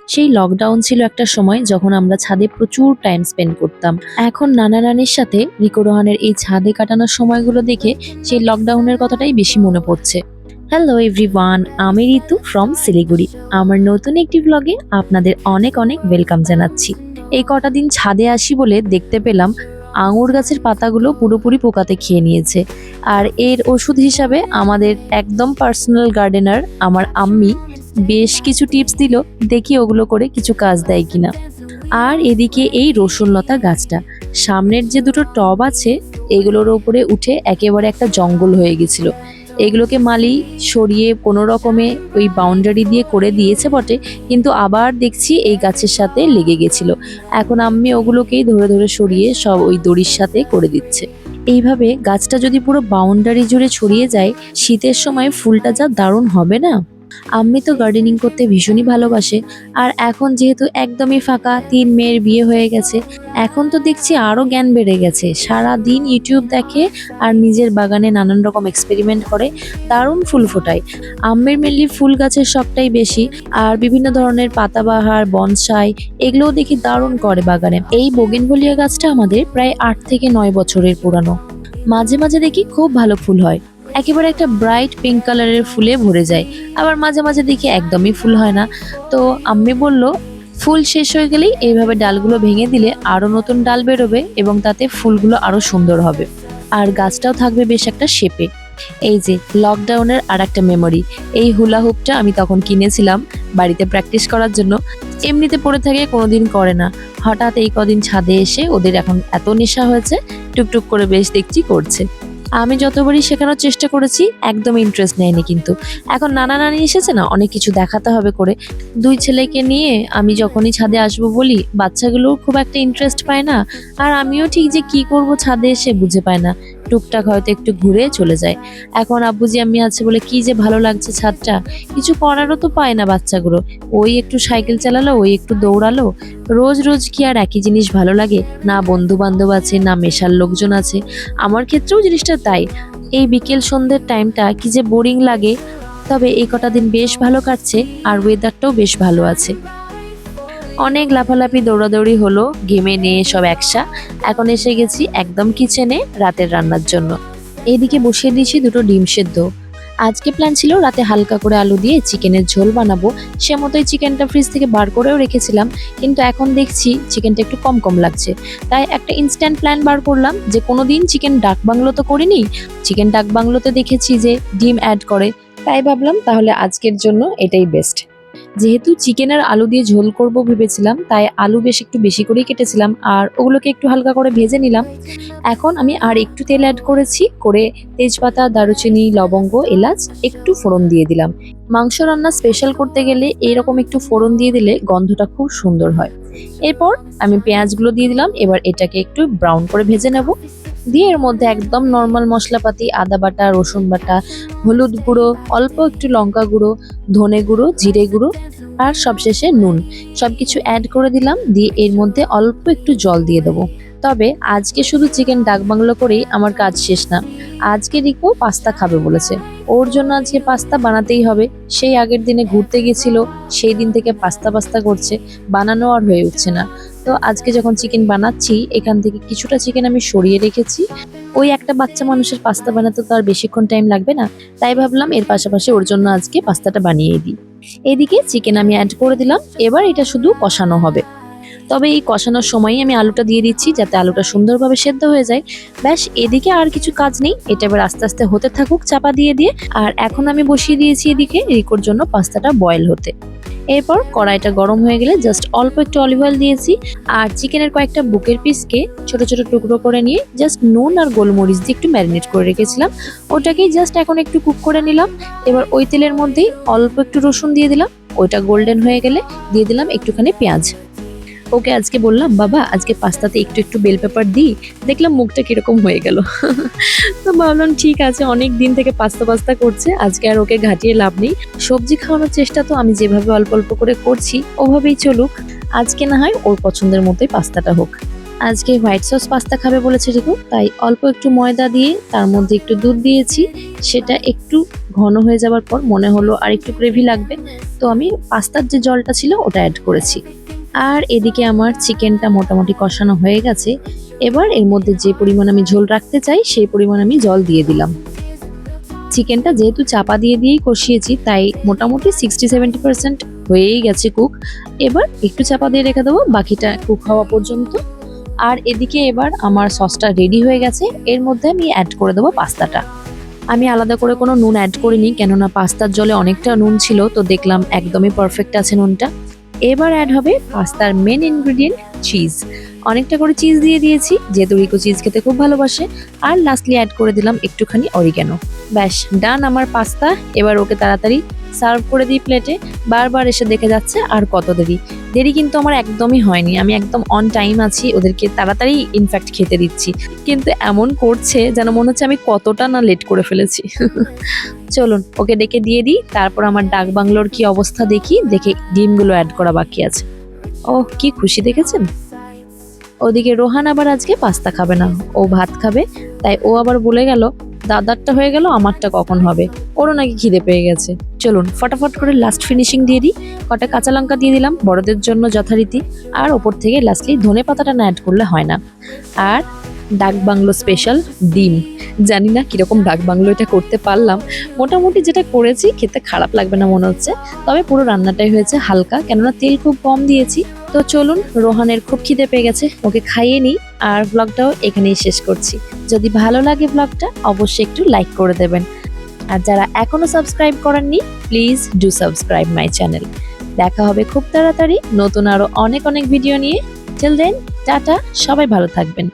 সেই লকডাউন ছিল একটা সময় যখন আমরা ছাদে প্রচুর টাইম স্পেন্ড করতাম। এখন নানা নানির সাথে রিকো রোহানের এই ছাদে কাটানোর সময়গুলো দেখে সেই লকডাউনের কথাটাই বেশি মনে পড়ছে। হ্যালো এভরিওয়ান, আমি ঋতু ফ্রম শিলিগুড়ি। আমার নতুন একটি ব্লগে আপনাদের অনেক অনেক ওয়েলকাম জানাচ্ছি। এই কটা দিন ছাদে আসি বলে দেখতে পেলাম আঙুর গাছের পাতাগুলো পুরোপুরি পোকাতে খেয়ে নিয়েছে। আর এর ওষুধ হিসাবে আমাদের একদম পার্সোনাল গার্ডেনার আমার আম্মি বেশ কিছু টিপস দিল, দেখি ওগুলো করে কিছু কাজ দেয় কিনা। আর এদিকে এই রসুন লতা গাছটা, সামনের যে দুটো টব আছে এগুলোর ওপরে উঠে একেবারে একটা জঙ্গল হয়ে গেছিল। এগুলোকে মালি সরিয়ে কোনো রকমে ওই বাউন্ডারি দিয়ে করে দিয়েছে বটে, কিন্তু আবার দেখছি এই গাছের সাথে লেগে গেছিল। এখন আম্মি ওগুলোকেই ধরে ধরে সরিয়ে সব ওই দড়ির সাথে করে দিচ্ছে। এইভাবে গাছটা যদি পুরো বাউন্ডারি জুড়ে ছড়িয়ে যায়, শীতের সময় ফুলটা যা দারুণ হবে না। আম্মি তো গার্ডেনিং করতে ভীষণই ভালোবাসে। আর এখন যেহেতু একদমই ফাঁকা, 3 মেয়ের বিয়ে হয়ে গেছে, এখন তো দেখছি আরো জ্ঞান বেড়ে গেছে। সারা দিন ইউটিউব দেখে আর নিজের বাগানে নানান রকম এক্সপেরিমেন্ট করে, দারুণ ফুল ফোটায়। আম্মির মেনলি ফুল গাছের শখটাই বেশি, আর বিভিন্ন ধরনের পাতাবাহার, বনসাই এগুলোও দেখি দারুণ করে বাগানে। এই বোগেনভেলিয়া গাছটা আমাদের প্রায় 8 থেকে 9 বছরের পুরানো। মাঝে মাঝে দেখি খুব ভালো ফুল হয়, একেবারে একটা ব্রাইট পিঙ্ক কালারের ফুলে ভরে যায়। আবার মাঝে মাঝে দেখি একদমই ফুল হয় না। তো আম্মি বলল ফুল শেষ হয়ে গেলেই এইভাবে ডালগুলো ভেঙে দিলে আরো নতুন ডাল বেরোবে এবং তাতে ফুলগুলো আরো সুন্দর হবে, আর গাছটাও থাকবে বেশ একটা শেপে। এই যে লকডাউনের আর একটা মেমোরি, এই হুলা হুপটা আমি তখন কিনেছিলাম বাড়িতে প্র্যাকটিস করার জন্য। এমনিতে পড়ে থাকে, কোনোদিন করে না। হঠাৎ এই কদিন ছাদে এসে ওদের এখন এত নেশা হয়েছে, টুকটুক করে বেশ দেখছি করছে। আমি যতবারই শেখানোর চেষ্টা করেছি একদম ইন্টারেস্ট নেয়নি, কিন্তু এখন নানা নানি এসেছে না, অনেক কিছু দেখাতে হবে করে। 2 ছেলেকে নিয়ে আমি যখনই ছাদে আসবো বলি, বাচ্চাগুলোও খুব একটা ইন্টারেস্ট পায় না, আর আমিও ঠিক যে কি করব ছাদে এসে বুঝে পায় না। টুকটাক হয়তো একটু ঘুরে চলে যায়। এখন আব্বুজি আম্মি আছে বলে কি যে ভালো লাগছে ছাদটা, কিছু করারও তো পায় না বাচ্চাগুলো। ওই একটু সাইকেল চালালো, ওই একটু দৌড়ালো। রোজ রোজ কি আর একই জিনিস ভালো লাগে? না বন্ধু বান্ধব আছে, না মেশার লোকজন আছে। আমার ক্ষেত্রেও জিনিসটা তাই। এই বিকেল সন্ধ্যের টাইমটা কি যে বোরিং লাগে। তবে এই কটা দিন বেশ ভালো কাটছে, আর ওয়েদারটাও বেশ ভালো আছে। অনেক লাফালাফি দৌড়াদৌড়ি হলো, ঘেমে নিয়ে সব একসা। এখন এসে গেছি একদম কিচেনে রাতের রান্নার জন্য। এইদিকে বসিয়ে দিয়েছি দুটো ডিম সেদ্ধ। আজকে প্ল্যান ছিল রাতে হালকা করে আলু দিয়ে চিকেনের ঝোল বানাবো, সে মতোই চিকেনটা ফ্রিজ থেকে বার করেও রেখেছিলাম, কিন্তু এখন দেখছি চিকেনটা একটু কম কম লাগছে। তাই একটা ইনস্ট্যান্ট প্ল্যান বার করলাম যে কোনোদিন চিকেন ডাক বাংলো তো করিনি, চিকেন ডাক বাংলোতে দেখেছি যে ডিম অ্যাড করে, তাই ভাবলাম তাহলে আজকের জন্য এটাই বেস্ট। যেহেতু চিকেন আর আলু দিয়ে ঝোল করব ভেবেছিলাম, তাই আলু বেশ একটু বেশি করেই কেটেছিলাম আর ওগুলোকে একটু হালকা করে ভেজে নিলাম। এখন আমি আর একটু তেল অ্যাড করেছি, করে তেজপাতা, দারুচিনি, লবঙ্গ, এলাচ একটু ফোড়ন দিয়ে দিলাম। মাংস রান্না স্পেশাল করতে গেলে এরকম একটু ফোড়ন দিয়ে দিলে গন্ধটা খুব সুন্দর হয়। এরপর আমি পেঁয়াজগুলো দিয়ে দিলাম। এবার এটাকে একটু ব্রাউন করে ভেজে নেব। দিয়ে এর মধ্যে একদম নর্মাল মশলাপাতি, আদা বাটা, রসুন বাটা, হলুদ গুঁড়ো, অল্প একটু লঙ্কা গুঁড়ো, ধনে গুঁড়ো, জিরে গুঁড়ো, আর সবশেষে নুন, সবকিছু অ্যাড করে দিলাম। দিয়ে এর মধ্যে অল্প একটু জল দিয়ে দেবো। তবে আজকে শুধু চিকেন ডাক বাংলো করেই আমার কাজ শেষ না। আজকে রিকো পাস্তা খাবে বলেছে, ওর জন্য আজকে পাস্তা বানাতেই হবে। সেই আগের দিনে ঘুরতে গেছিল, সেই দিন থেকে পাস্তা পাস্তা করছে, বানানো আর হয়ে উঠছে না। তো আজকে যখন চিকেন বানাচ্ছি, এখান থেকে কিছুটা চিকেন আমি সরিয়ে রেখেছি। ওই একটা বাচ্চা মানুষের পাস্তা বানাতে তো আর বেশিক্ষণ টাইম লাগবে না, তাই ভাবলাম এর পাশাপাশি ওর জন্য আজকে পাস্তাটা বানিয়ে দিই। এদিকে চিকেন আমি অ্যাড করে দিলাম, এবার এটা শুধু কষানো হবে। তবে এই কষানোর সময়ই আমি আলুটা দিয়ে দিচ্ছি, যাতে আলুটা সুন্দরভাবে সেদ্ধ হয়ে যায়। ব্যাস, এদিকে আর কিছু কাজ নেই, এটা এবার আস্তে আস্তে হতে থাকুক চাপা দিয়ে দিয়ে। আর এখন আমি বসিয়ে দিয়েছি এদিকে রিকোর জন্য পাস্তাটা বয়েল হতে। এরপর কড়াইটা গরম হয়ে গেলে জাস্ট অল্প একটু অলিভ অয়েল দিয়েছি, আর চিকেনের কয়েকটা বুকের পিসকে ছোট ছোট টুকরো করে নিয়ে জাস্ট নুন আর গোলমরিচ দিয়ে একটু ম্যারিনেট করে রেখেছিলাম, ওটাকেই জাস্ট এখন একটু কুক করে নিলাম। এবার ওই তেলের মধ্যেই অল্প একটু রসুন দিয়ে দিলাম, ওইটা গোল্ডেন হয়ে গেলে দিয়ে দিলাম একটুখানি পেঁয়াজ। ওকে আজকে বললাম, বাবা আজকে পাস্তাতে একটু একটু বেল পেপার দিই, দেখলাম মুখটা কিরকম হয়ে গেল। তো ভাবলাম ঠিক আছে, অনেক দিন থেকে পাস্তা পাস্তা করছে, আজকে আর ওকে ঘাটিয়ে লাভ নেই। সবজি খাওয়ানোর চেষ্টা তো আমি যেভাবে অল্প অল্প করে করছি ওভাবেই চলুক, আজকে না হয় ওর পছন্দের মতোই পাস্তাটা হোক। আজকে হোয়াইট সস পাস্তা খাবে বলেছে রিকু, তাই অল্প একটু ময়দা দিয়ে তার মধ্যে একটু দুধ দিয়েছি। সেটা একটু ঘন হয়ে যাওয়ার পর মনে হলো আর একটু গ্রেভি লাগবে, তো আমি পাস্তার যে জলটা ছিল ওটা অ্যাড করেছি। আর এদিকে আমার চিকেনটা মোটামুটি কষানো হয়ে গেছে। এবার এর মধ্যে যে পরিমাণ আমি ঝোল রাখতে চাই সেই পরিমাণ আমি জল দিয়ে দিলাম। চিকেনটা যেহেতু চাপা দিয়েই কষিয়েছি, তাই মোটামুটি 60-70% হয়েই গেছে কুক। এবার একটু চাপা দিয়ে রেখে দেবো বাকিটা কুক হওয়া পর্যন্ত। আর এদিকে এবার আমার সসটা রেডি হয়ে গেছে, এর মধ্যে আমি অ্যাড করে দেবো পাস্তাটা। আমি আলাদা করে কোনো নুন অ্যাড করিনি, কেননা পাস্তার জলে অনেকটা নুন ছিল, তো দেখলাম একদমই পারফেক্ট আছে নুনটা। এবার অ্যাড হবে পাস্তার মেন ইনগ্রিডিয়েন্ট, চিজ। অনেকটা করে চিজ দিয়ে দিয়েছি, যেহেতু রিকো চিজ খেতে খুব ভালোবাসে। আর লাস্টলি অ্যাড করে দিলাম একটুখানি অরিগ্যানো। ব্যাস ডান আমার পাস্তা। এবার ওকে তাড়াতাড়ি সার্ভ করে দিই প্লেটে। বারবার এসে দেখে যাচ্ছে আর কত দেরি। দেরি কিন্তু আমার একদমই হয়নি, আমি একদম অন টাইম আছি, ওদেরকে তাড়াতাড়ি ইনফ্যাক্ট খেতে দিচ্ছি। কিন্তু এমন করছে যেন মনে হচ্ছে আমি কতটা না লেট করে ফেলেছি। চলুন ওকে ডেকে দিয়ে দিই, তারপর আমার ডাক বাংলোর কি অবস্থা দেখি, দেখে ডিমগুলো অ্যাড করা বাকি আছে। ওহ কি খুশি দেখেছেন। ওদিকে রোহান আবার আজকে পাস্তা খাবে না, ও ভাত খাবে। তাই ও আবার বলে গেল দাদারটা হয়ে গেল, আমারটা কখন হবে। ওরও নাকি খিদে পেয়ে গেছে। চলুন ফটাফট করে লাস্ট ফিনিশিং দিয়ে দিই। কটা কাঁচা লঙ্কা দিয়ে দিলাম বড়দের জন্য যথারীতি। আর ওপর থেকে লাস্টলি ধনে পাতাটা না অ্যাড করলে হয় না। আর ডাক বাংলো স্পেশাল ডিম। জানি না কিরকম ডাক বাংলো এটা করতে পারলাম। মোটামুটি যেটা করেছি খেতে খারাপ লাগবে না মনে হচ্ছে। তবে পুরো রান্নাটাই হয়েছে হালকা, কেননা তেল খুব কম দিয়েছি। তো চলুন, রোহানের খুব খিদে পেয়ে গেছে, ওকে খাইয়ে নিই। আর ব্লগটাও এখানেই শেষ করছি। যদি ভালো লাগে ব্লগটা অবশ্যই একটু লাইক করে দেবেন। আর যারা এখনো সাবস্ক্রাইব করেননি please do subscribe my channel. দেখা হবে খুব তাড়াতাড়ি নতুন আরো অনেক অনেক ভিডিও নিয়ে। টিল দেন টাটা, সবাই ভালো থাকবেন।